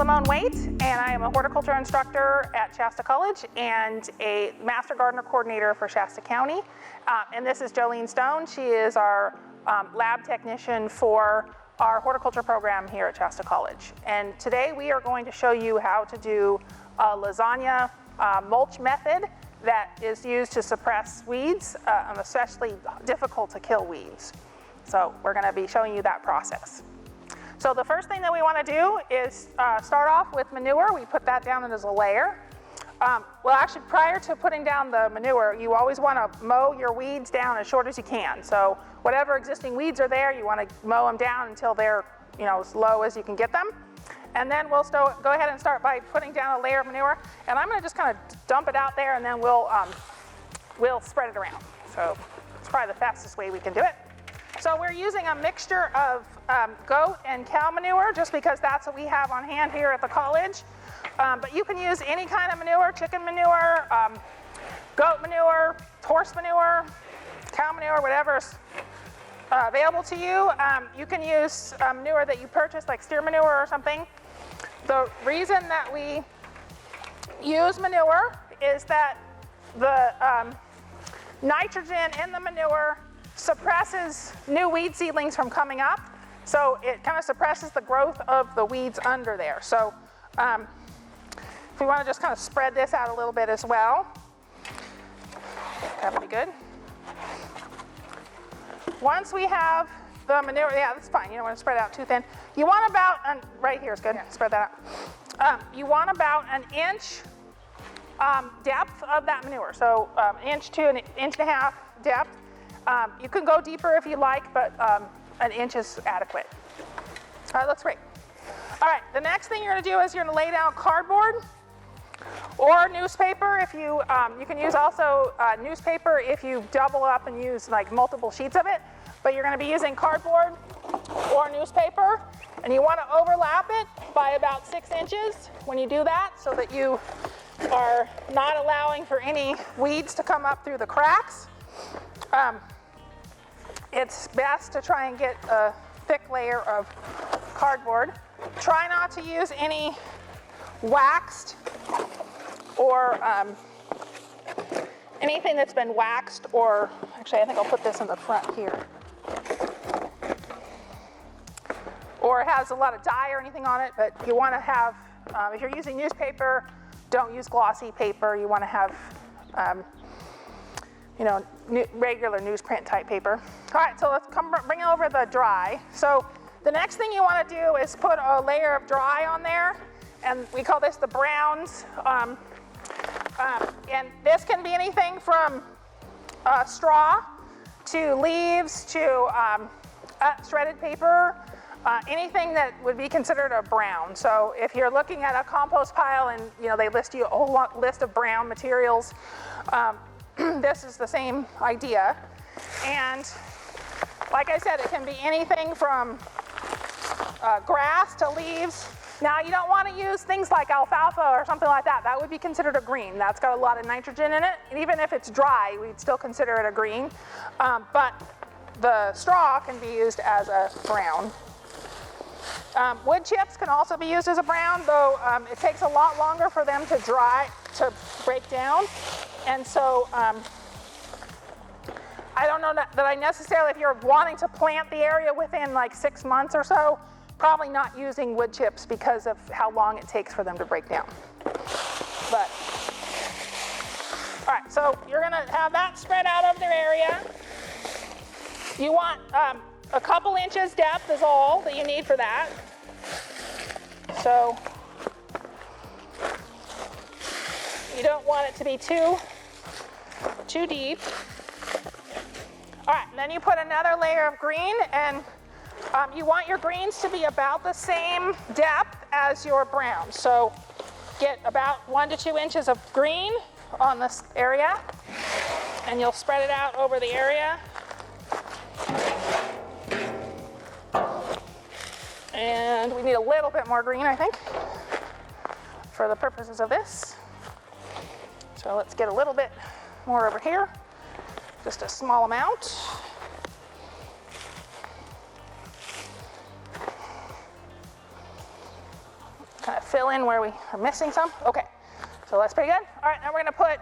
Simone Waite, and I am a horticulture instructor at Shasta College and a Master Gardener Coordinator for Shasta County. And this is Jolene Stone. She is our lab technician for our horticulture program here at Shasta College. And today we are going to show you how to do a lasagna mulch method that is used to suppress weeds, especially difficult to kill weeds. So we're going to be showing you that process. So the first thing that we want to do is start off with manure. We put that down as a layer. Well, actually, prior to putting down the manure, you always want to mow your weeds down as short as you can. So whatever existing weeds are there, you want to mow them down until they're, as low as you can get them. And then we'll go ahead and start by putting down a layer of manure. And I'm going to just kind of dump it out there, and then we'll spread it around. So it's probably the fastest way we can do it. So we're using a mixture of goat and cow manure, just because that's what we have on hand here at the college. But you can use any kind of manure: chicken manure, goat manure, horse manure, cow manure, whatever's available to you. You can use manure that you purchase, like steer manure or something. The reason that we use manure is that the nitrogen in the manure suppresses new weed seedlings from coming up. So it kind of suppresses the growth of the weeds under there. So if we want to just kind of spread this out a little bit as well, that would be good. Once we have the manure, yeah, that's fine. You don't want to spread it out too thin. You want about, right here is good, yeah. Spread that out. You want about an inch depth of that manure. So an inch to an inch and a half depth. You can go deeper if you like, but an inch is adequate. All right, that's great. All right, the next thing you're going to do is you're going to lay down cardboard or newspaper. If you can use also newspaper if you double up and use like multiple sheets of it, but you're going to be using cardboard or newspaper, and you want to overlap it by about 6 inches when you do that, so that you are not allowing for any weeds to come up through the cracks. It's best to try and get a thick layer of cardboard. Try not to use any waxed or anything that's been waxed, or actually I think I'll put this in the front here, or it has a lot of dye or anything on it. But you want to have, if you're using newspaper, don't use glossy paper. You want to have regular newsprint type paper. All right, so let's bring over the dry. So the next thing you want to do is put a layer of dry on there, and we call this the browns. And this can be anything from straw to leaves to shredded paper, anything that would be considered a brown. So if you're looking at a compost pile and they list you a whole list of brown materials, this is the same idea. And like I said, it can be anything from grass to leaves. Now, you don't want to use things like alfalfa or something like that. That would be considered a green. That's got a lot of nitrogen in it. And even if it's dry, we'd still consider it a green. But the straw can be used as a brown. Wood chips can also be used as a brown, though it takes a lot longer for them to break down. And so I don't know that I necessarily, if you're wanting to plant the area within like 6 months or so, probably not using wood chips because of how long it takes for them to break down. But, all right, so you're gonna have that spread out over their area. You want a couple inches depth is all that you need for that. So you don't want it to be too deep. All right, and then you put another layer of green, and you want your greens to be about the same depth as your brown. So get about 1 to 2 inches of green on this area, and you'll spread it out over the area. And we need a little bit more green, I think, for the purposes of this. So let's get a little bit more over here, just a small amount. Kind of fill in where we are missing some. Okay, so that's pretty good. All right, now we're gonna put,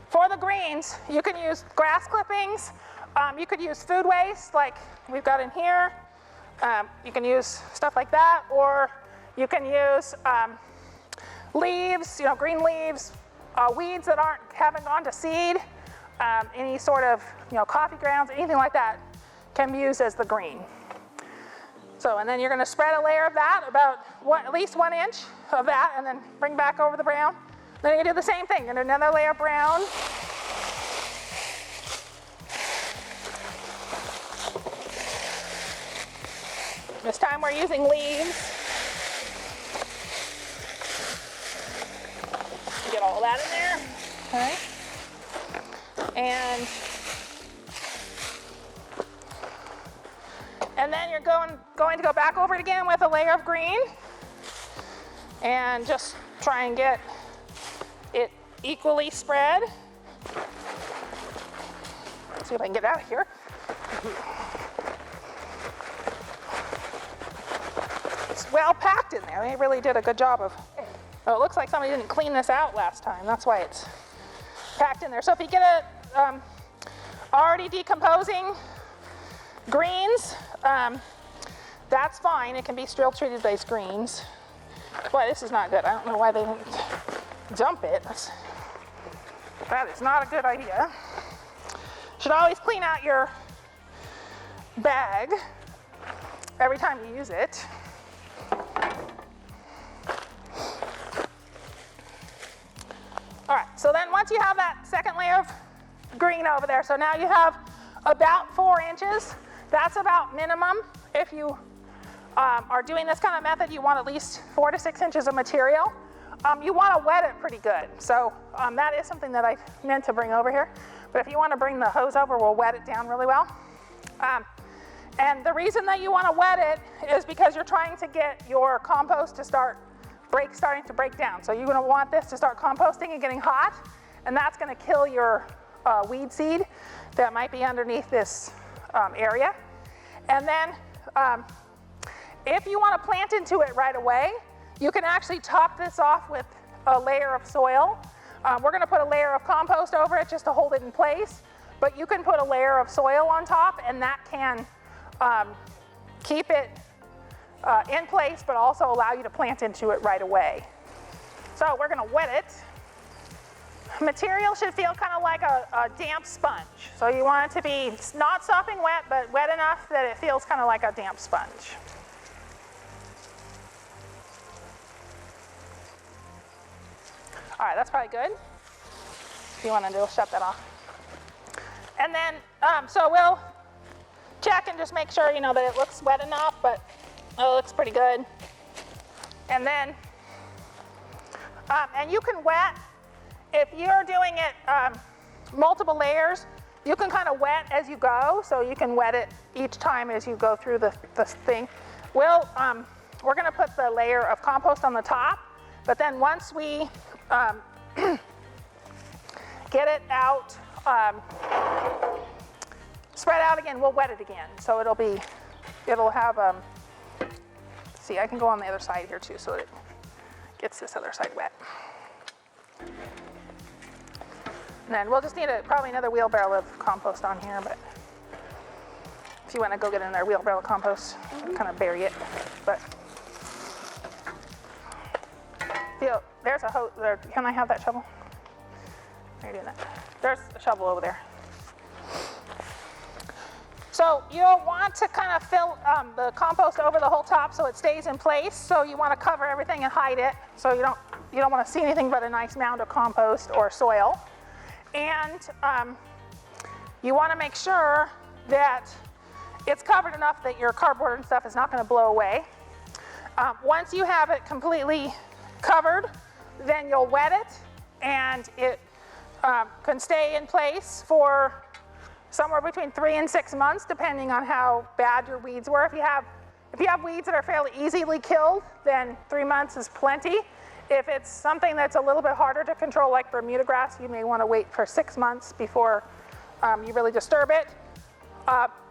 for the greens, you can use grass clippings. You could use food waste like we've got in here. You can use stuff like that, or you can use leaves, green leaves, weeds that haven't gone to seed, any sort of coffee grounds, anything like that can be used as the green. So, and then you're going to spread a layer of that, about at least 1 inch of that, and then bring back over the brown. Then you do the same thing, and another layer of brown. This time we're using leaves. Get all that in there, okay? And then you're going to go back over it again with a layer of green and just try and get it equally spread. Let's see if I can get out of here. It's well packed in there. They really did a good job of, oh, it looks like somebody didn't clean this out last time. That's why it's packed in there. So if you get a already decomposing greens, that's fine. It can be still treated as greens. Boy, this is not good. I don't know why they didn't dump it. That is not a good idea. Should always clean out your bag every time you use it. All right, so then once you have that second layer of green over there, so now you have about 4 inches. That's about minimum. If you are doing this kind of method, you want at least 4 to 6 inches of material. You want to wet it pretty good. So that is something that I meant to bring over here. But if you want to bring the hose over, we'll wet it down really well. And the reason that you want to wet it is because you're trying to get your compost to starting to break down. So you're going to want this to start composting and getting hot, and that's going to kill your weed seed that might be underneath this area. And then if you want to plant into it right away, you can actually top this off with a layer of soil. We're going to put a layer of compost over it just to hold it in place, but you can put a layer of soil on top, and that can keep it in place, but also allow you to plant into it right away. So we're going to wet it. Material should feel kind of like a damp sponge. So you want it to be not sopping wet, but wet enough that it feels kind of like a damp sponge. All right, that's probably good. If you want to shut that off. And then, so we'll check and just make sure, that it looks wet enough, but it looks pretty good. And then, and you can wet, if you're doing it multiple layers, you can kind of wet as you go, so you can wet it each time as you go through the thing. We're going to put the layer of compost on the top, but then once we get it out, spread out again, we'll wet it again. So it'll have, see, I can go on the other side here too, so it gets this other side wet. And then we'll just need probably another wheelbarrow of compost on here, but if you want to go get another wheelbarrow of compost, kind of bury it. But there's a hose there. Can I have that shovel? Are you doing that? There's a shovel over there. So you'll want to kind of fill the compost over the whole top so it stays in place. So you want to cover everything and hide it, so you don't want to see anything but a nice mound of compost or soil. And you want to make sure that it's covered enough that your cardboard and stuff is not going to blow away. Once you have it completely covered, then you'll wet it, and it can stay in place for somewhere between 3 and 6 months, depending on how bad your weeds were. If you have weeds that are fairly easily killed, then 3 months is plenty. If it's something that's a little bit harder to control, like Bermuda grass, you may want to wait for 6 months before you really disturb it.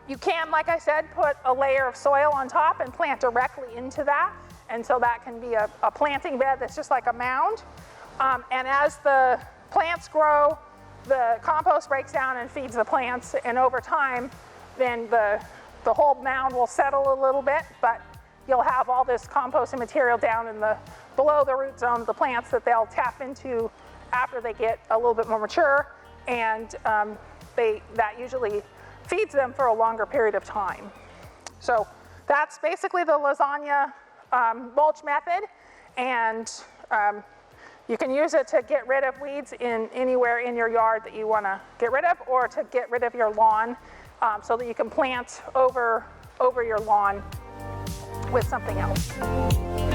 You can, like I said, put a layer of soil on top and plant directly into that, And so that can be a planting bed that's just like a mound. And as the plants grow, the compost breaks down and feeds the plants, and over time, then the whole mound will settle a little bit, but you'll have all this composting material down in below the root zone of the plants that they'll tap into after they get a little bit more mature, and that usually feeds them for a longer period of time. So that's basically the lasagna mulch method, and you can use it to get rid of weeds anywhere in your yard that you want to get rid of, or to get rid of your lawn so that you can plant over your lawn with something else.